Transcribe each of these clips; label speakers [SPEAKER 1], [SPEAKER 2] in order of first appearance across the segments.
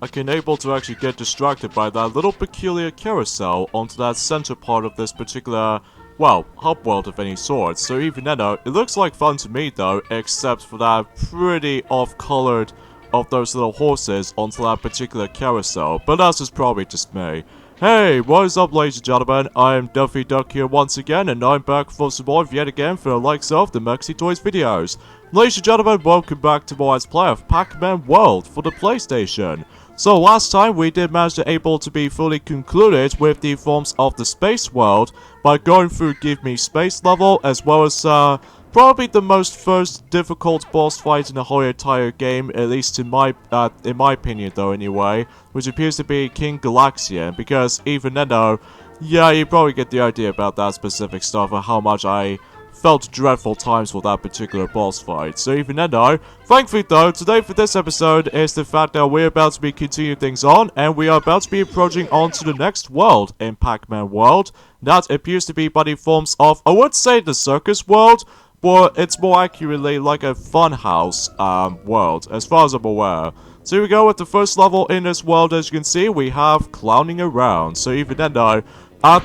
[SPEAKER 1] I can able to actually get distracted by that little peculiar carousel onto that center part of this particular, well, hub world of any sort. So even then though, it looks like fun to me though, except for that pretty off-colored of those little horses onto that particular carousel, but that's just probably just me. Hey, what is up ladies and gentlemen, I am Duffy Duck here once again, and I'm back for some more yet again for the likes of the Mexi Toys videos. Ladies and gentlemen, welcome back to more Let's Play of Pac-Man World for the PlayStation. So last time we did manage to able to be fully concluded with the forms of the space world by going through Give Me Space level, as well as probably the most first difficult boss fight in the whole entire game, at least in my opinion though anyway, which appears to be King Galaxian, because even then though, yeah, you probably get the idea about that specific stuff and how much I felt dreadful times for that particular boss fight. So even then though, thankfully though, today for this episode is the fact that we're about to be continuing things on, and we are about to be approaching on to the next world in Pac-Man World. That appears to be by the forms of, I would say the circus world, but it's more accurately like a funhouse world, as far as I'm aware. So here we go with the first level in this world. As you can see, we have clowning around. So even then though,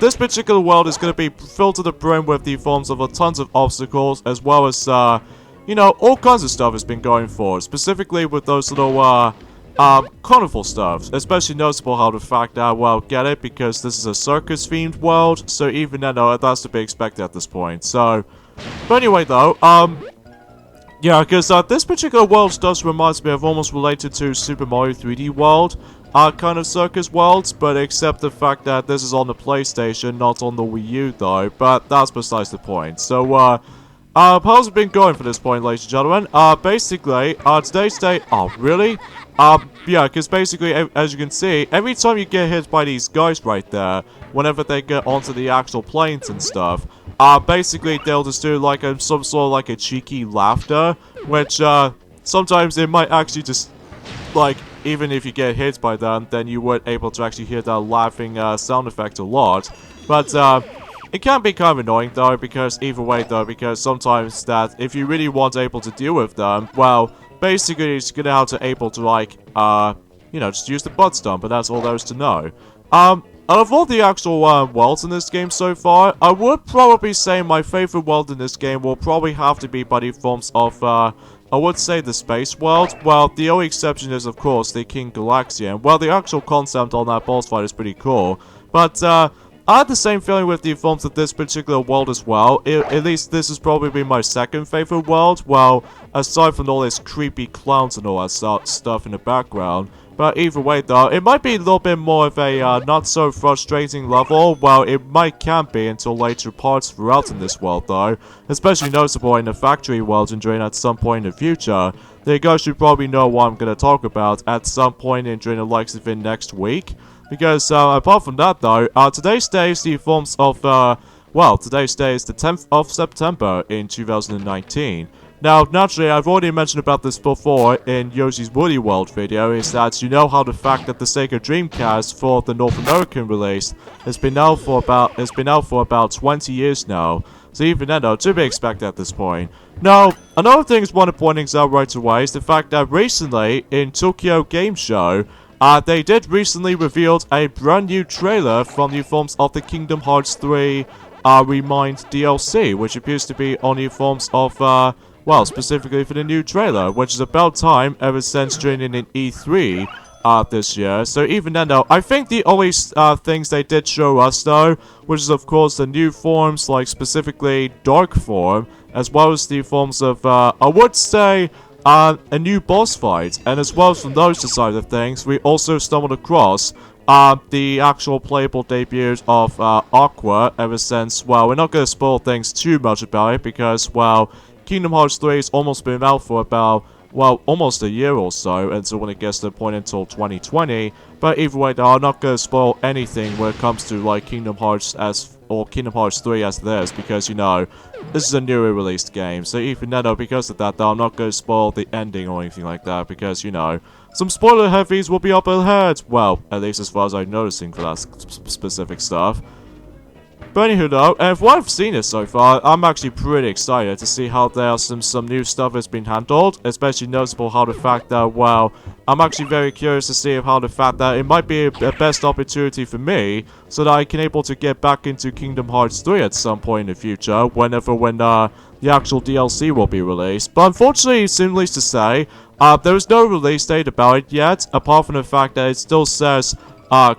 [SPEAKER 1] this particular world is going to be filled to the brim with the forms of tons of obstacles, as well as, you know, all kinds of stuff has been going for, specifically with those little, carnival stuff. Especially noticeable how the fact that, well, get it, because this is a circus-themed world, so even then, that's to be expected at this point. So, but anyway, though, yeah, because this particular world does remind me of almost related to Super Mario 3D World, kind of circus worlds, but except the fact that this is on the PlayStation, not on the Wii U, though, but that's besides the point. So, how's it been going for this point, ladies and gentlemen? Basically, today's day, oh, really? Yeah, because basically, as you can see, every time you get hit by these guys right there, whenever they get onto the actual planes and stuff, basically they'll just do like some sort of like a cheeky laughter, which, sometimes it might actually just, like, even if you get hit by them, then you weren't able to actually hear that laughing, sound effect a lot. But, it can be kind of annoying though, because either way though, because sometimes that, if you really weren't able to deal with them, well, basically you're gonna have to able to like, you know, just use the butt stomp, but that's all there is to know. Out of all the actual worlds in this game so far, I would probably say my favorite world in this game will probably have to be by the forms of, I would say the space world. Well, the only exception is, of course, the King Galaxian. Well, the actual concept on that boss fight is pretty cool. But, I had the same feeling with the forms of this particular world as well. At least this has probably been my second favorite world. Well, aside from all this creepy clowns and all that stuff in the background. But either way though, it might be a little bit more of a not so frustrating level. Well, it can be until later parts throughout in this world though. Especially noticeable in the factory world and during at some point in the future. You guys should probably know what I'm going to talk about at some point during the likes of it next week. Because apart from that though, today's day is the forms of, well, today's day is the 10th of September in 2019. Now, naturally, I've already mentioned about this before in Yoshi's Woolly World video, is that you know how the fact that the Sega Dreamcast for the North American release has been out for about 20 years now. So even then though, to be expected at this point. Now, another thing I want to point things out right away is the fact that recently, in Tokyo Game Show, they did recently reveal a brand new trailer from the forms of the Kingdom Hearts 3 Remind DLC, which appears to be on the forms of, well, specifically for the new trailer, which is about time ever since joining in E3 this year. So even then though, I think the only things they did show us though, which is of course the new forms, like specifically Dark Form, as well as the forms of, I would say, a new boss fight. And as well as from those side of things, we also stumbled across the actual playable debuts of Aqua ever since, well, we're not going to spoil things too much about it because, well, Kingdom Hearts 3 has almost been out for about, well, almost a year or so, until when it gets to the point until 2020. But either way, I'm not going to spoil anything when it comes to, like, Kingdom Hearts 3 as this, because, you know, this is a newly released game. So even then, though, because of that, though, I'm not going to spoil the ending or anything like that, because, you know, some spoiler heavies will be up ahead. Well, at least as far as I'm noticing for that specific stuff. But anywho though, and from what I've seen it so far, I'm actually pretty excited to see how there's some new stuff that's been handled, especially noticeable how the fact that, well, I'm actually very curious to see how the fact that it might be a best opportunity for me, so that I can able to get back into Kingdom Hearts 3 at some point in the future, when the actual DLC will be released. But unfortunately, seemingly to say, there is no release date about it yet, apart from the fact that it still says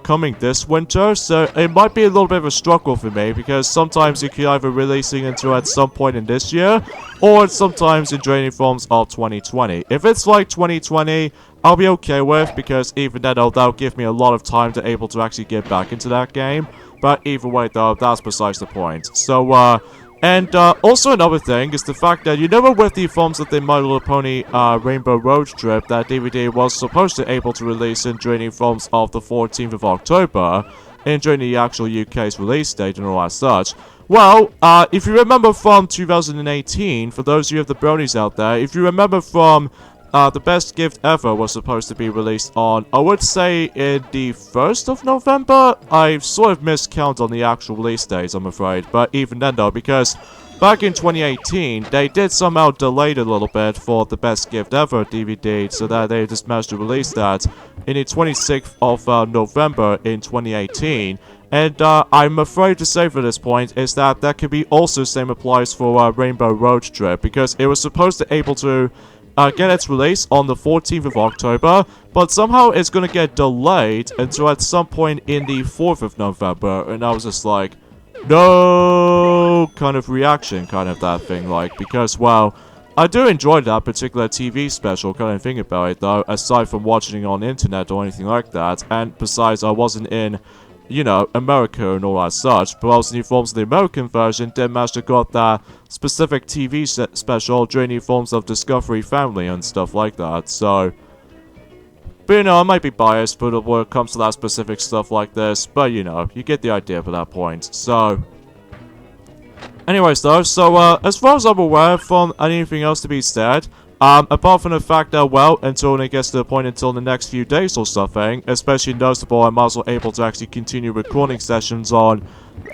[SPEAKER 1] coming this winter, so it might be a little bit of a struggle for me, because sometimes you can either releasing until at some point in this year, or sometimes in draining forms of 2020. If it's like 2020, I'll be okay with, because even then that'll give me a lot of time to able to actually get back into that game. But either way though, that's besides the point. So and also another thing is the fact that you know with the forms of the My Little Pony Rainbow Road Trip, that DVD was supposed to able to release in draining forms of the 14th of October, and during the actual UK's release date and all that such. Well, if you remember from 2018, for those of you of the bronies out there, if you remember from the best gift ever was supposed to be released on, I would say, in the 1st of November. I've sort of missed count on the actual release dates, I'm afraid. But even then, though, because back in 2018, they did somehow delay it a little bit for the best gift ever DVD, so that they just managed to release that in the 26th of November in 2018. And I'm afraid to say for this point is that could be also same applies for Rainbow Road Trip, because it was supposed to able to get its release on the 14th of October, but somehow it's gonna get delayed until at some point in the 4th of November, and I was just like, no kind of reaction, kind of that thing, like, because, well, I do enjoy that particular TV special kind of thing about it, though, aside from watching it on the internet or anything like that, and besides, I wasn't in, you know, America and all that such, but also in the forms of the American version, did manage to got that specific TV special during the forms of Discovery Family and stuff like that, so. But you know, I might be biased when it comes to that specific stuff like this, but you know, you get the idea for that point, so. Anyways though, so as far as I'm aware from anything else to be said, apart from the fact that, well, until it gets to the point until the next few days or something, especially noticeable, I'm also able to actually continue recording sessions on,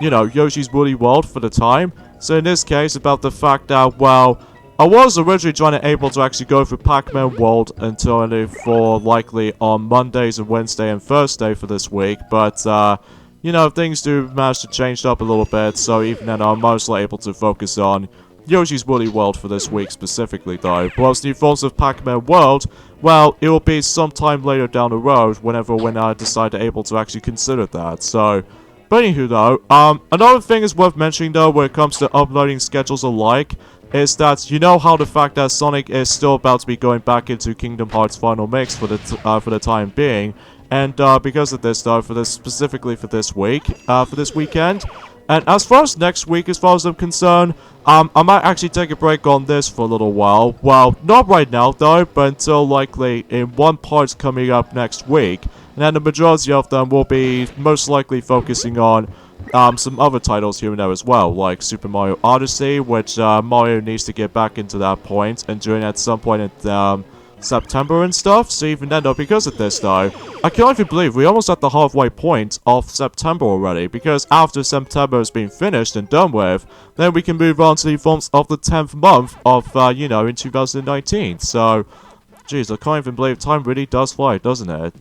[SPEAKER 1] you know, Yoshi's Woolly World for the time. So in this case, about the fact that, well, I was originally trying to able to actually go for Pac-Man World until for likely on Mondays and Wednesday and Thursday for this week, but, you know, things do manage to change up a little bit, so even then I'm mostly able to focus on Yoshi's Woolly World for this week specifically though. Plus the forms of Pac-Man World, well, it will be sometime later down the road when I decide to able to actually consider that, so. But anywho though, another thing is worth mentioning though when it comes to uploading schedules alike, is that you know how the fact that Sonic is still about to be going back into Kingdom Hearts Final Mix for the time being, and because of this though, specifically for this weekend. And as far as next week, as far as I'm concerned, I might actually take a break on this for a little while. Well, not right now though, but until likely in one part coming up next week. And then the majority of them will be most likely focusing on some other titles here and there as well, like Super Mario Odyssey, which Mario needs to get back into that point, and doing at some point in September and stuff. So even then though, because of this though, I can't even believe we're almost at the halfway point of September already, because after September has been finished and done with, then we can move on to the forms of the 10th month of, you know, in 2019. So, jeez, I can't even believe time really does fly, doesn't it?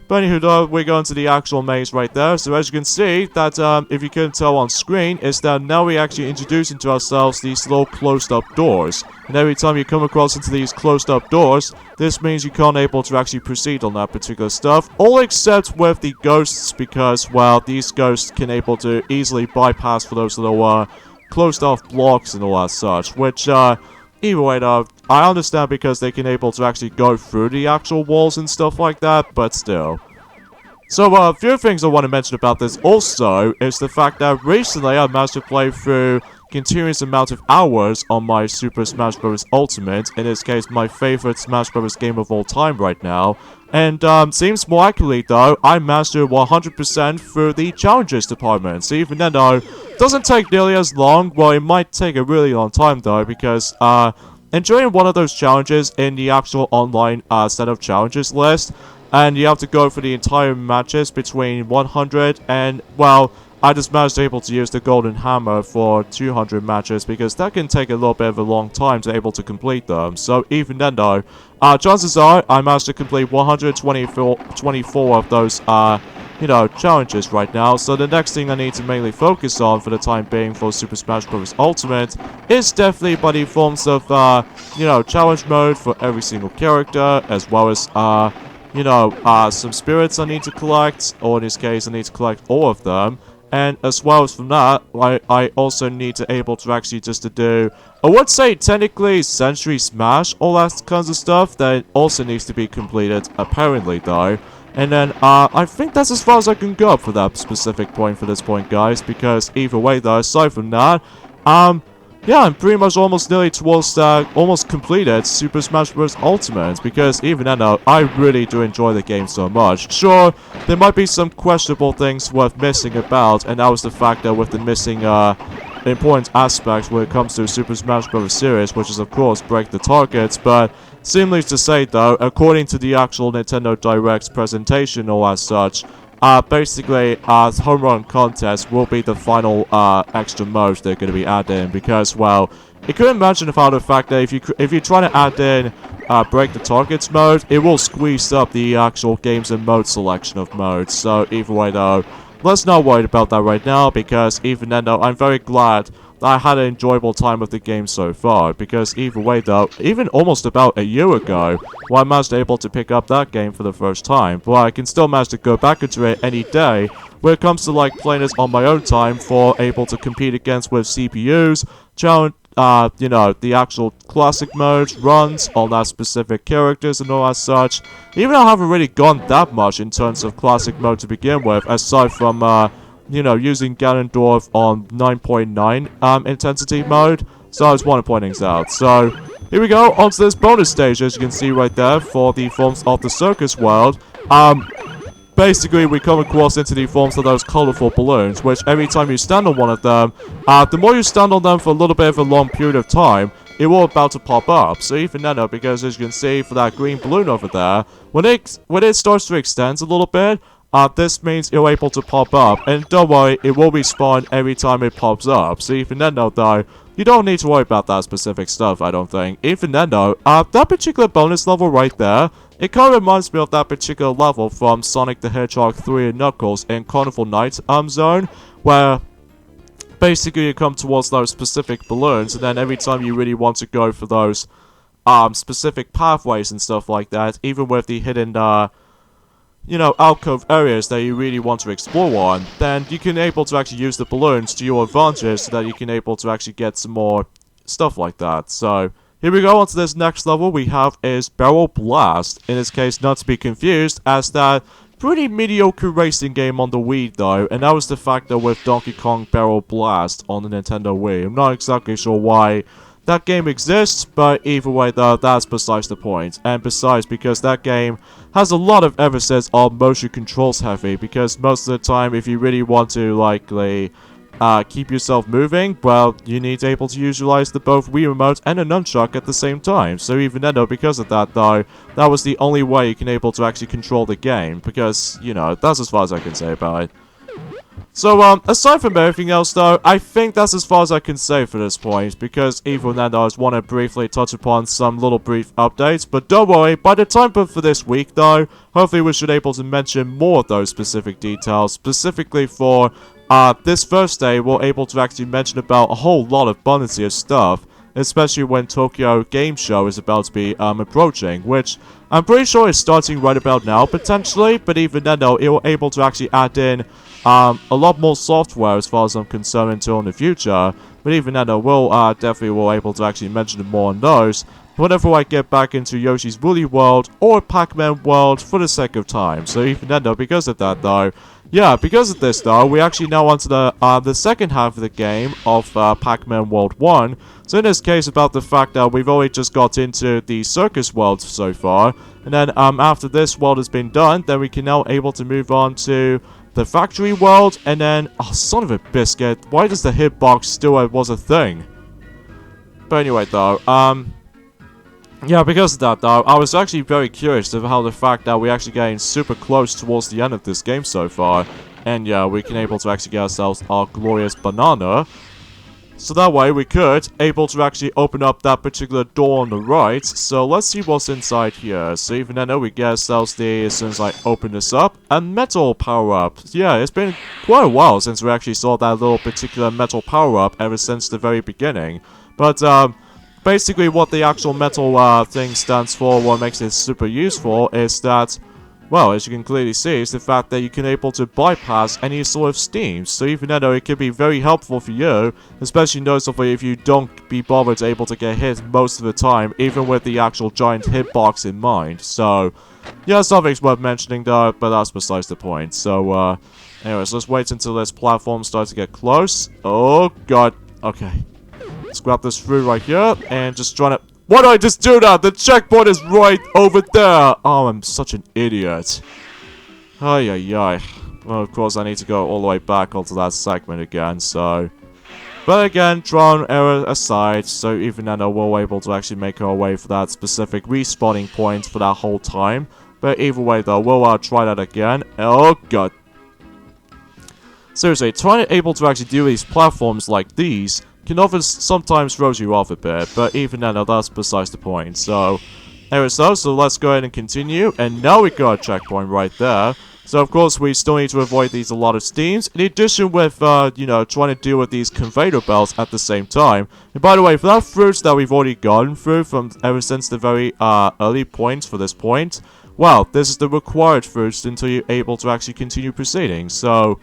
[SPEAKER 1] But anywho though, we're going to the actual maze right there, so as you can see, that if you couldn't tell on screen, is that now we actually introduce into ourselves these little closed up doors. And every time you come across into these closed up doors, this means you can't able to actually proceed on that particular stuff, all except with the ghosts, because, well, these ghosts can able to easily bypass for those little closed off blocks and all that such, which either way though, I understand because they can able to actually go through the actual walls and stuff like that, but still. So a few things I want to mention about this also is the fact that recently I managed to play through continuous amount of hours on my Super Smash Bros. Ultimate, in this case my favorite Smash Bros. Game of all time right now. And seems more accurately though, I managed to 100% through the challenges department. So even then though, doesn't take nearly as long. Well, it might take a really long time though, because enjoying one of those challenges in the actual online set of challenges list, and you have to go for the entire matches between 100 and, well, I just managed to able to use the golden hammer for 200 matches because that can take a little bit of a long time to able to complete them. So even then though, chances are I managed to complete 124 of those, you know, challenges right now. So the next thing I need to mainly focus on for the time being for Super Smash Bros. Ultimate is definitely by the forms of, you know, challenge mode for every single character, as well as, you know, some spirits I need to collect, or in this case I need to collect all of them. And as well as from that, I also need to able to actually just to do, I would say technically Century Smash, all that kinds of stuff, that also needs to be completed, apparently though. And then, I think that's as far as I can go for that specific point for this point, guys, because either way though, aside from that, yeah, I'm pretty much almost nearly towards, almost completed Super Smash Bros. Ultimate, because even then, I really do enjoy the game so much. Sure, there might be some questionable things worth missing about, and that was the fact that with the missing, important aspects when it comes to Super Smash Bros. Series, which is of course break the targets, but seemingly to say though, according to the actual Nintendo Direct's presentation or as such, basically, Home Run Contest will be the final, extra mode they're going to be adding, because, well, you couldn't imagine about the fact that if you try to add in, Break the Targets mode, it will squeeze up the actual games and mode selection of modes. So, either way though, let's not worry about that right now, because even then though, I'm very glad that I had an enjoyable time with the game so far, because either way though, even almost about a year ago, when I managed to able to pick up that game for the first time, but I can still manage to go back into it any day, when it comes to like playing this on my own time for able to compete against with CPUs, challenge, you know, the actual classic modes, runs, all that specific characters and all that such. Even though I haven't really gone that much in terms of classic mode to begin with, aside from, you know, using Ganondorf on 9.9 intensity mode. So I just want to point things out. So here we go, onto this bonus stage, as you can see right there, for the forms of the Circus World. Basically, we come across into the forms of those colorful balloons, which every time you stand on one of them, the more you stand on them for a little bit of a long period of time, it will about to pop up. So even then, because as you can see for that green balloon over there, when it starts to extend a little bit, this means it'll able to pop up, and don't worry, it will respawn every time it pops up. So even then though, you don't need to worry about that specific stuff, I don't think. Even then though, that particular bonus level right there, it kind of reminds me of that particular level from Sonic the Hedgehog 3 and Knuckles in Carnival Night Zone, where basically you come towards those specific balloons, and then every time you really want to go for those specific pathways and stuff like that, even with the hidden you know, alcove areas that you really want to explore on, then you can able to actually use the balloons to your advantage so that you can able to actually get some more stuff like that. So here we go, on to this next level we have is Barrel Blast. In this case, not to be confused as that pretty mediocre racing game on the Wii though, and that was the fact that with Donkey Kong Barrel Blast on the Nintendo Wii. I'm not exactly sure why that game exists, but either way though, that's besides the point. And besides, because that game has a lot of emphasis on motion controls heavy, because most of the time if you really want to likely keep yourself moving, well, you need to able to utilize the both Wii Remote and a nunchuck at the same time. So even then though, because of that though, that was the only way you can able to actually control the game, because, you know, that's as far as I can say about it. So, aside from everything else though, I think that's as far as I can say for this point, because even then though, I just want to briefly touch upon some little brief updates, but don't worry, by the time for this week though, hopefully we should able to mention more of those specific details, specifically for, this first day, we're able to actually mention about a whole lot of abundance of stuff, especially when Tokyo Game Show is about to be, approaching, which I'm pretty sure is starting right about now, potentially, but even then though, it will able to actually add in a lot more software as far as I'm concerned until in the future, but even then, we'll definitely able to actually mention more on those whenever I get back into Yoshi's Woolly World or Pac-Man World for the sake of time. So even then, because of that though, yeah, because of this though, we actually now onto the second half of the game of Pac-Man World 1. So in this case, about the fact that we've already just got into the Circus World so far, and then after this world has been done, then we can now able to move on to the Factory World, and then, oh, son of a biscuit, why does the hitbox still was a thing? But anyway though, yeah, because of that though, I was actually very curious of how the fact that we're actually getting super close towards the end of this game so far. And yeah, we can able to actually get ourselves our glorious banana. So that way we could able to actually open up that particular door on the right. So let's see what's inside here. So even then we get ourselves the, as soon as I open this up, a metal power-up. Yeah, it's been quite a while since we actually saw that little particular metal power-up ever since the very beginning. But basically what the actual metal thing stands for, what makes it super useful, is that, well, as you can clearly see, is the fact that you can able to bypass any sort of steams. So even though it could be very helpful for you, especially noticeably if you don't be bothered able to get hit most of the time, even with the actual giant hitbox in mind. So, yeah, something's worth mentioning though, but that's besides the point. So, anyways, let's wait until this platform starts to get close. Oh, God. Okay. Let's grab this fruit right here, and just trying to... Why did I just do that? The checkpoint is right over there! Oh, I'm such an idiot. Ay, ay, ay. Well, of course, I need to go all the way back onto that segment again, so... But again, trial and error aside, so even then we're able to actually make our way for that specific respawning point for that whole time. But either way, though, we'll try that again. Oh, God. Seriously, trying able to actually do these platforms like these can often sometimes throws you off a bit, but even then, that's besides the point. So, anyways, so let's go ahead and continue, and now we got a checkpoint right there. So, of course, we still need to avoid these a lot of steams, in addition with, you know, trying to deal with these conveyor belts at the same time. And by the way, for that fruits that we've already gotten through from ever since the very, early points for this point, well, this is the required fruits until you're able to actually continue proceeding, so...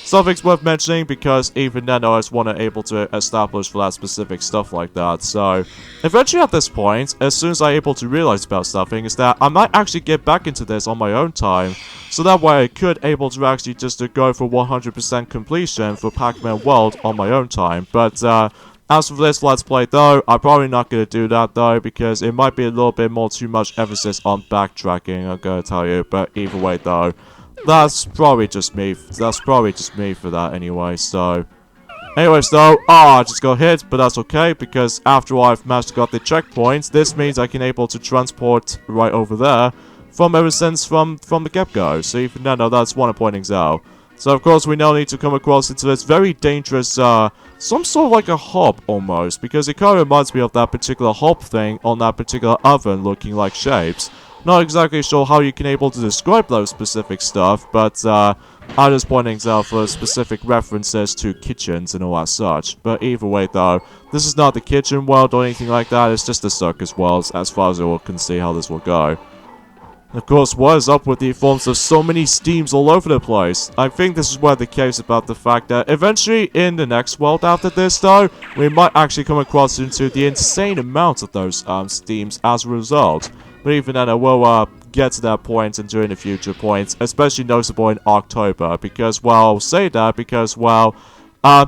[SPEAKER 1] Something's worth mentioning because even then I just want to able to establish for that specific stuff like that. So, eventually at this point, as soon as I'm able to realize about something, is that I might actually get back into this on my own time. So that way I could able to actually just to go for 100% completion for Pac-Man World on my own time. But, as for this Let's Play though, I'm probably not going to do that though, because it might be a little bit more too much emphasis on backtracking, I'm going to tell you. But either way though, that's probably just me. That's probably just me for that anyway, so... Anyways though, I just got hit, but that's okay, because after I've managed to got the checkpoints, this means I can able to transport right over there from ever since from the get-go. So even then, that's one of pointings out. So of course we now need to come across into this very dangerous, some sort of like a hob almost, because it kind of reminds me of that particular hob thing on that particular oven looking like shapes. Not exactly sure how you can able to describe those specific stuff, but I'm just pointing out for specific references to kitchens and all that such. But either way though, this is not the kitchen world or anything like that, it's just the circus world as far as I can see how this will go. Of course, what is up with the forms of so many steams all over the place? I think this is where the case about the fact that eventually in the next world after this though, we might actually come across into the insane amount of those steams as a result. But even then, I will get to that point and during the future points, especially noticeable in October, because, well, I'll say that because, well,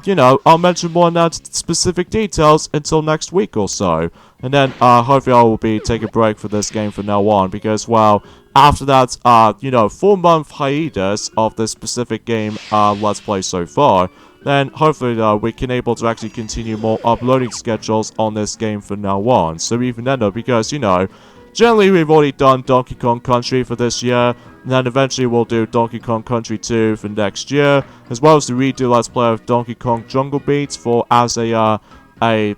[SPEAKER 1] you know, I'll mention more on that specific details until next week or so. And then, hopefully I will be taking a break for this game from now on, because, well, after that, you know, 4-month hiatus of this specific game, Let's Play so far, then hopefully we can able to actually continue more uploading schedules on this game from now on. So even then, though, because, you know, generally, we've already done Donkey Kong Country for this year, and then eventually we'll do Donkey Kong Country 2 for next year, as well as the redo Let's Play of Donkey Kong Jungle Beats for as a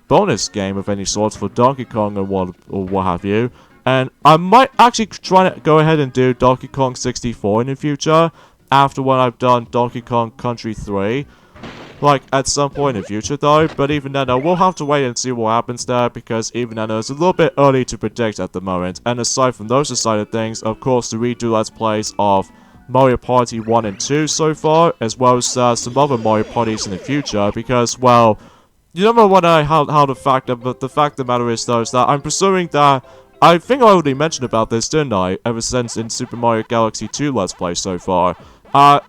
[SPEAKER 1] bonus game of any sort for Donkey Kong or what have you. And I might actually try to go ahead and do Donkey Kong 64 in the future, after when I've done Donkey Kong Country 3. Like, at some point in the future, though, but even then, we'll have to wait and see what happens there, because even then, it's a little bit early to predict at the moment, and aside from those side of things, of course, the redo Let's Plays of Mario Party 1 and 2 so far, as well as some other Mario Parties in the future, because, well, you don't know what how the fact of the matter is, though, is that I'm presuming that, I think I already mentioned about this, didn't I, ever since in Super Mario Galaxy 2 Let's Play so far.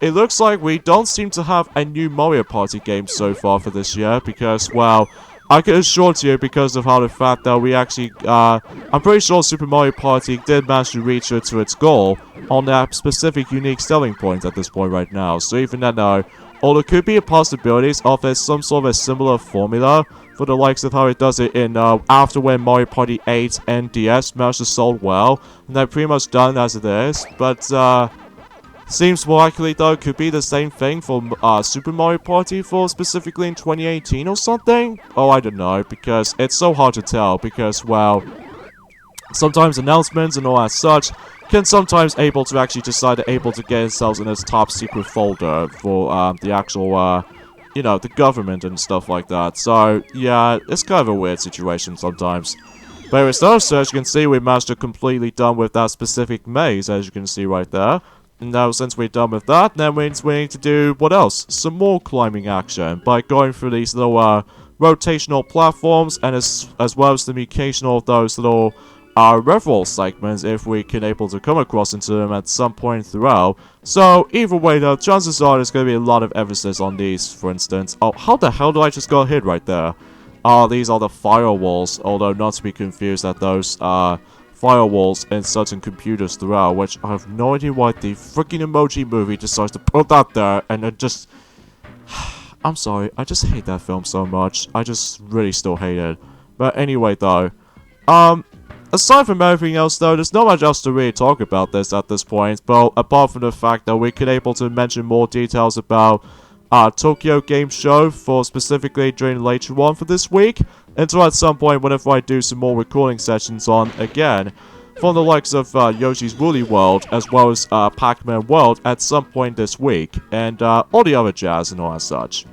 [SPEAKER 1] It looks like we don't seem to have a new Mario Party game so far for this year, because, well, I can assure you because of how the fact that we actually, I'm pretty sure Super Mario Party did manage to reach to its goal on that specific unique selling point at this point right now. So even then, although it could be a possibilities of some sort of a similar formula for the likes of how it does it in, after when Mario Party 8 and DS managed to sold well, and they're pretty much done as it is, but, Seems more likely, though, could be the same thing for Super Mario Party for specifically in 2018 or something? Oh, I don't know, because it's so hard to tell, because, well, sometimes announcements and all that such can sometimes able to actually decide able to get themselves in this top secret folder for the actual, you know, the government and stuff like that. So, yeah, it's kind of a weird situation sometimes. But anyways, so as you can see, we managed to completely done with that specific maze, as you can see right there. And now, since we're done with that, then we need to do, what else? Some more climbing action by going through these little, rotational platforms, and as well as the occasional of those little, revel segments, if we can able to come across into them at some point throughout. So, either way, though, chances are there's going to be a lot of emphasis on these, for instance. Oh, how the hell did I just go hit right there? These are the firewalls, although not to be confused at those, firewalls in certain computers throughout, which I have no idea why the freaking Emoji Movie decides to put that there, and it just... I'm sorry, I just hate that film so much. I just really still hate it. But anyway, though, aside from everything else, though, there's not much else to really talk about this at this point, but apart from the fact that we could able to mention more details about Tokyo Game Show for specifically during later on for this week, until at some point whenever I do some more recording sessions on, again, from the likes of Yoshi's Woolly World, as well as Pac-Man World at some point this week, and all the other jazz and all that such.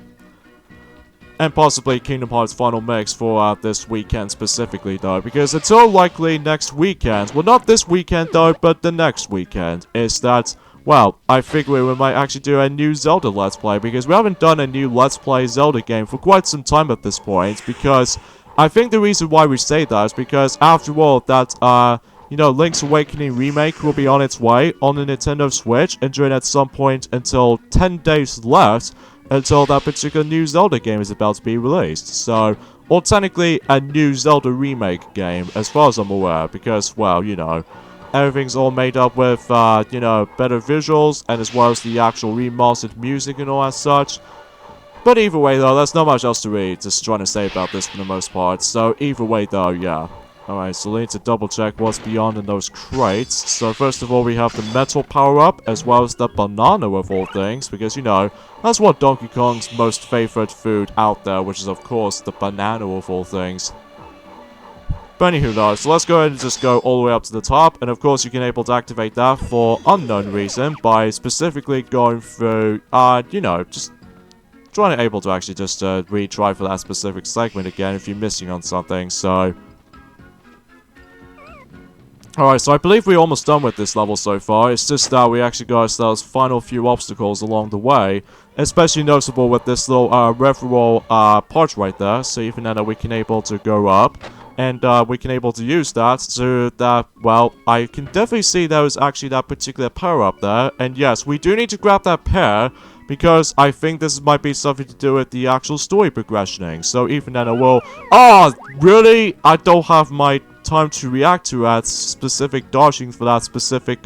[SPEAKER 1] And possibly Kingdom Hearts Final Mix for this weekend specifically, though, because until likely next weekend, well, not this weekend, though, but the next weekend, is that, well, I figure we might actually do a new Zelda Let's Play, because we haven't done a new Let's Play Zelda game for quite some time at this point, because I think the reason why we say that is because, after all, that, you know, Link's Awakening Remake will be on its way on the Nintendo Switch, and during at some point until 10 days left, until that particular new Zelda game is about to be released. So, or technically a new Zelda remake game, as far as I'm aware, because, well, you know, everything's all made up with, you know, better visuals, and as well as the actual remastered music and all that such. But either way, though, there's not much else to really just trying to say about this for the most part. So, either way, though, yeah. Alright, so we need to double check what's beyond in those crates. So first of all, we have the metal power-up, as well as the banana of all things, because, you know, that's what Donkey Kong's most favorite food out there, which is, of course, the banana of all things. But anywho, though, so let's go ahead and just go all the way up to the top, and of course you can able to activate that for unknown reason by specifically going through, you know, just trying to able to actually just retry for that specific segment again if you're missing on something, so... Alright, so I believe we're almost done with this level so far. It's just that we actually got ourselves final few obstacles along the way. Especially noticeable with this little referral part right there. So even then we can able to go up. And we can able to use that so that, well, I can definitely see there is actually that particular power up there. And yes, we do need to grab that pair, because I think this might be something to do with the actual story progressioning. So even then I will... Oh, really? I don't have my time to react to that specific dodging for that specific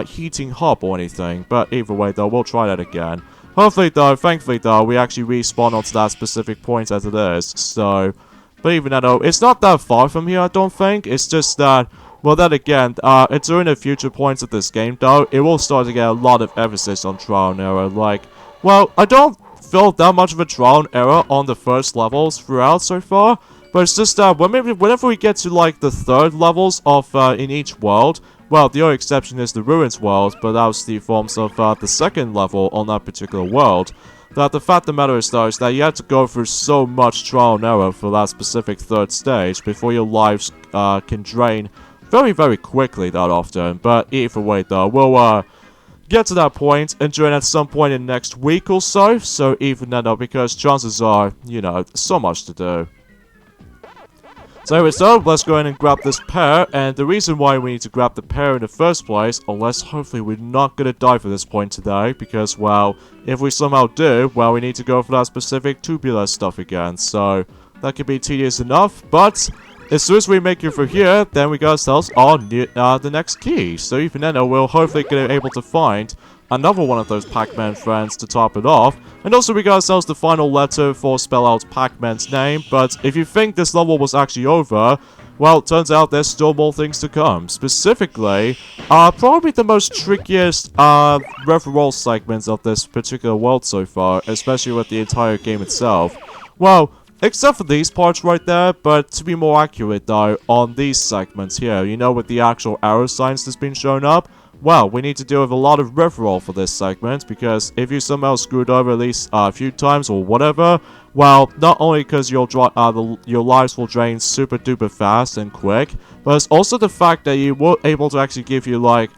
[SPEAKER 1] heating hub or anything. But either way, though, we'll try that again. Hopefully, though, thankfully, though, we actually respawn onto that specific point as it is. So, but even then, though, it's not that far from here, I don't think. It's just that... Well, then again, it's during the future points of this game, though, it will start to get a lot of emphasis on trial and error. Like, well, I don't feel that much of a trial and error on the first levels throughout so far, but it's just that whenever we get to, like, the third levels of, in each world, well, the only exception is the Ruins world, but that was the forms of, the second level on that particular world. That the fact of the matter is, though, is that you have to go through so much trial and error for that specific third stage before your lives, can drain very, very quickly that often. But either way, though, we'll get to that point and join at some point in next week or so. So even then, though, because chances are, you know, so much to do. So anyway, so let's go ahead and grab this pair. And the reason why we need to grab the pair in the first place, unless hopefully we're not going to die for this point today, because, well, if we somehow do, well, we need to go for that specific tubular stuff again. So that could be tedious enough, but... As soon as we make it through here, then we got ourselves the next key. So even then, we'll hopefully get able to find another one of those Pac-Man friends to top it off. And also we got ourselves the final letter for spell out Pac-Man's name, but if you think this level was actually over, well, it turns out there's still more things to come. Specifically, probably the most trickiest referral segments of this particular world so far, especially with the entire game itself. Well, except for these parts right there, but to be more accurate though, on these segments here, you know, with the actual arrow signs that's been shown up, well, we need to deal with a lot of referral for this segment, because if you somehow screwed over at least a few times or whatever, well, not only because your lives will drain super duper fast and quick, but it's also the fact that you were able to actually give you, like,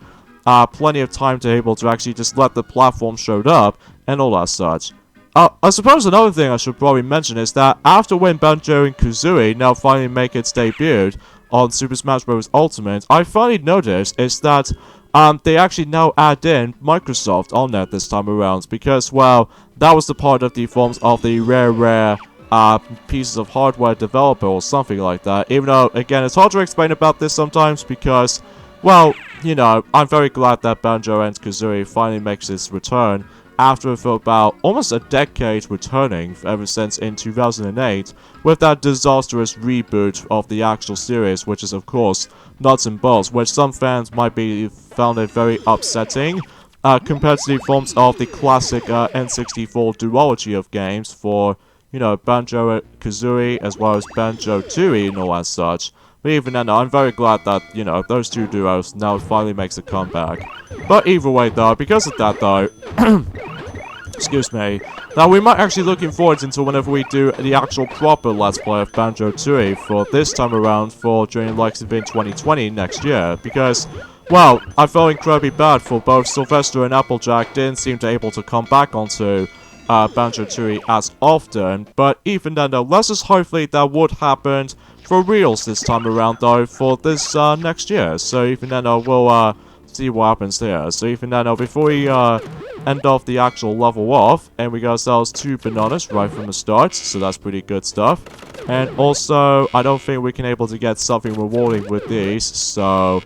[SPEAKER 1] plenty of time to able to actually just let the platform show up and all that such. I suppose another thing I should probably mention is that after when Banjo and Kazooie now finally make its debut on Super Smash Bros. Ultimate, I finally noticed is that they actually now add in Microsoft on that this time around, because, well, that was the part of the forms of the rare pieces of hardware developer or something like that. Even though, again, it's hard to explain about this sometimes because, well, you know, I'm very glad that Banjo and Kazooie finally makes its return after for about almost a decade returning ever since in 2008 with that disastrous reboot of the actual series, which is of course Nuts and Bolts, which some fans might be found it very upsetting compared to the forms of the classic N64 duology of games for, you know, Banjo-Kazooie as well as Banjo-Tooie and all that such. But even then, I'm very glad that, you know, those two duos now finally makes a comeback. But either way though, because of that though, excuse me, now we might actually looking forward into whenever we do the actual proper Let's Play of Banjo-Tooie for this time around for during the likes of in 2020 next year, because, well, I felt incredibly bad for both Sylvester and Applejack didn't seem to able to come back onto Banjo-Tooie as often, but even then though, let's just hopefully that would happen for reals this time around though for this next year. So even then we'll see what happens there. So even then before we end off the actual level off, and we got ourselves 2 bananas right from the start, so that's pretty good stuff. And also I don't think we can able to get something rewarding with these, so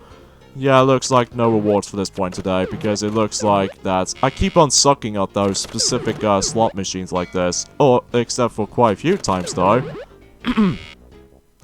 [SPEAKER 1] yeah, it looks like no rewards for this point today, because it looks like that I keep on sucking at those specific slot machines like this, or except for quite a few times though.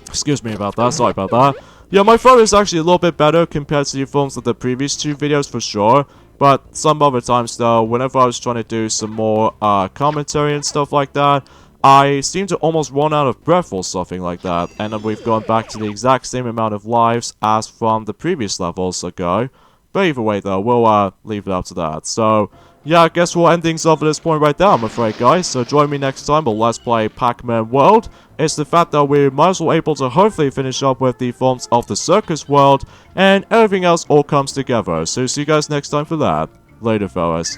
[SPEAKER 1] Excuse me about that, sorry about that. Yeah, my throat is actually a little bit better compared to the forms of the previous 2 videos for sure, but some other times though, whenever I was trying to do some more commentary and stuff like that, I seem to almost run out of breath or something like that, and then we've gone back to the exact same amount of lives as from the previous levels ago. But either way though, we'll leave it up to that. So yeah, I guess we'll end things off at this point right there, I'm afraid, guys. So join me next time for Let's Play Pac-Man World. It's the fact that we might as well able to hopefully finish up with the forms of the Circus World, and everything else all comes together. So see you guys next time for that. Later, fellas.